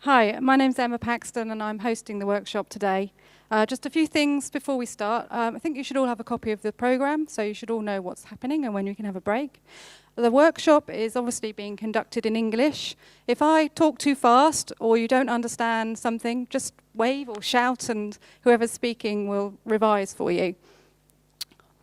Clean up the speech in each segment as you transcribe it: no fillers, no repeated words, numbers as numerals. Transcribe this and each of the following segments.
Hi, my name's Emma Paxton and I'm hosting the workshop today. Just a few things before we start. I think you should all have a copy of the programme, so you should all know what's happening and when you can have a break. The workshop is obviously being conducted in English. If I talk too fast or you don't understand something, just wave or shout and whoever's speaking will revise for you.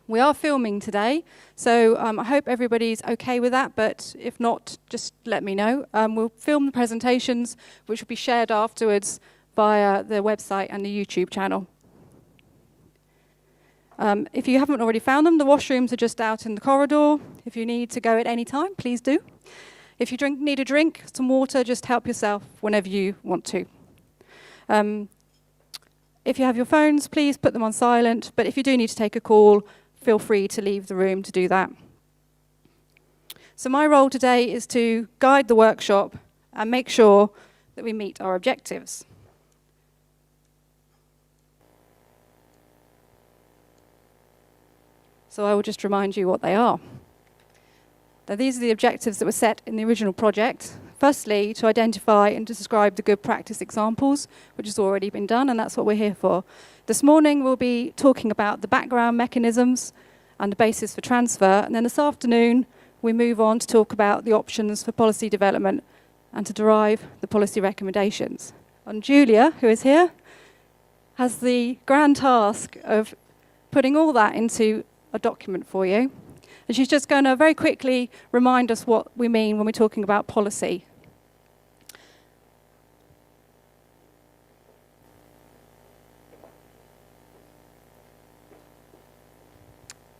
We are filming today, so I hope everybody's okay with that, but if not, just let me know. We'll film the presentations, which will be shared afterwards via the website and the YouTube channel. If you haven't already found them, the washrooms are just out in the corridor. If you need to go at any time, please do. If you need a drink, some water, just help yourself whenever you want to. If you have your phones, please put them on silent, but if you do need to take a call, feel free to leave the room to do that. So my role today is to guide the workshop and make sure that we meet our objectives. So I will just remind you what they are. Now, these are the objectives that were set in the original project. Firstly, to identify and to describe the good practice examples, which has already been done, and that's what we're here for. This morning, we'll be talking about the background mechanisms and the basis for transfer, and then this afternoon, we move on to talk about the options for policy development and to derive the policy recommendations. And Julia, who is here, has the grand task of putting all that into a document for you. And she's just going to very quickly remind us what we mean when we're talking about policy.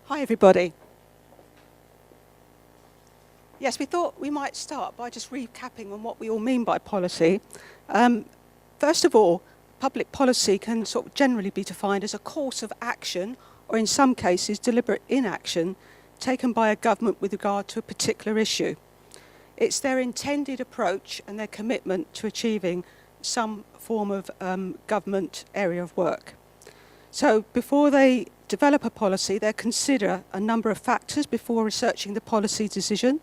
Hi, everybody. Yes, we thought we might start by just recapping on what we all mean by policy. First of all, public policy can sort of generally be defined as a course of action, or in some cases, deliberate inaction, taken by a government with regard to a particular issue. It's their intended approach and their commitment to achieving some form of government area of work. So before they develop a policy, they consider a number of factors before researching the policy decision.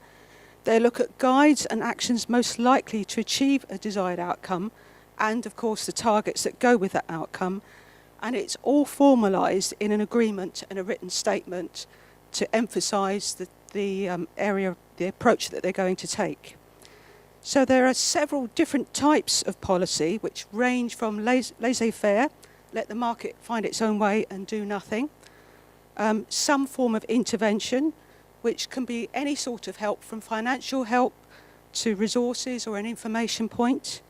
They look at guides and actions most likely to achieve a desired outcome, and of course the targets that go with that outcome. And it's all formalised in an agreement and a written statement to emphasise the area, the approach that they're going to take. So there are several different types of policy which range from laissez-faire, let the market find its own way and do nothing, some form of intervention, which can be any sort of help from financial help to resources or an information point.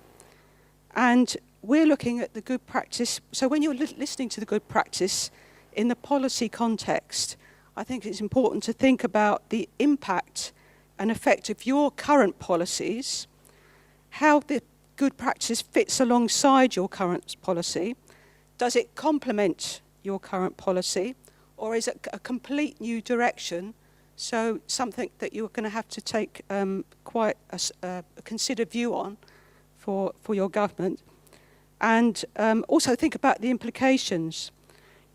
And we're looking at the good practice. So when you're listening to the good practice in the policy context, I think it's important to think about the impact and effect of your current policies, how the good practice fits alongside your current policy. Does it complement your current policy, or is it a complete new direction? So something that you're going to have to take quite a considered view on for your government. And also think about the implications.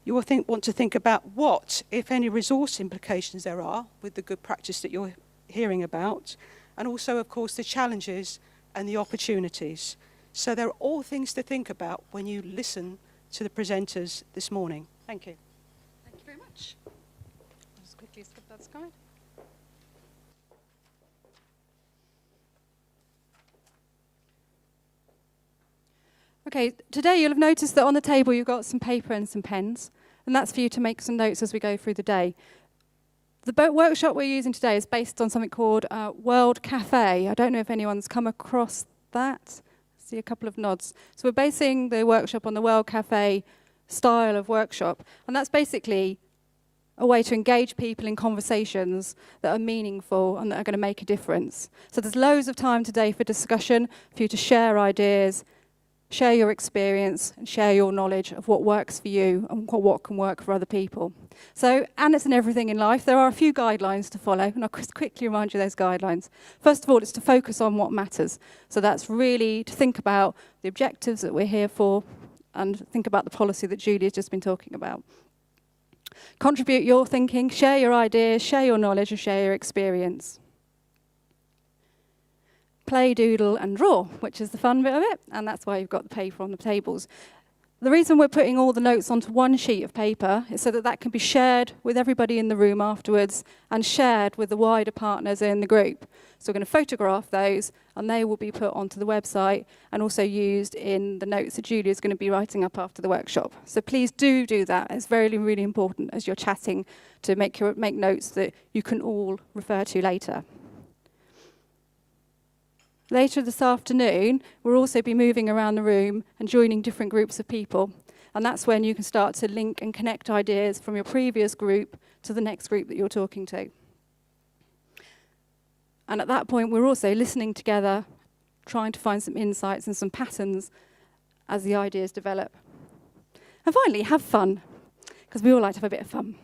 You will want to think about what, if any, resource implications there are with the good practice that you're hearing about, and also, of course, the challenges and the opportunities. So there are all things to think about when you listen to the presenters this morning. Thank you. Thank you very much. I'll just quickly skip that slide. Okay, today you'll have noticed that on the table you've got some paper and some pens, and that's for you to make some notes as we go through the day. The workshop we're using today is based on something called World Cafe. I don't know if anyone's come across that. I see a couple of nods. So we're basing the workshop on the World Cafe style of workshop, and that's basically a way to engage people in conversations that are meaningful and that are going to make a difference. So there's loads of time today for discussion, for you to share ideas, share your experience and share your knowledge of what works for you and what can work for other people. So, and it's in everything in life, there are a few guidelines to follow, and I'll quickly remind you of those guidelines. First of all, it's to focus on what matters. So that's really to think about the objectives that we're here for and think about the policy that Julia's just been talking about. Contribute your thinking, share your ideas, share your knowledge and share your experience. play, doodle, and draw, which is the fun bit of it, and that's why you've got the paper on the tables. The reason we're putting all the notes onto one sheet of paper is so that that can be shared with everybody in the room afterwards and shared with the wider partners in the group. So we're going to photograph those, and they will be put onto the website and also used in the notes that Julia's going to be writing up after the workshop. So please do that. It's really, really important as you're chatting to make notes that you can all refer to later. Later this afternoon, we'll also be moving around the room and joining different groups of people. And that's when you can start to link and connect ideas from your previous group to the next group that you're talking to. And at that point, we're also listening together, trying to find some insights and some patterns as the ideas develop. And finally, have fun, because we all like to have a bit of fun.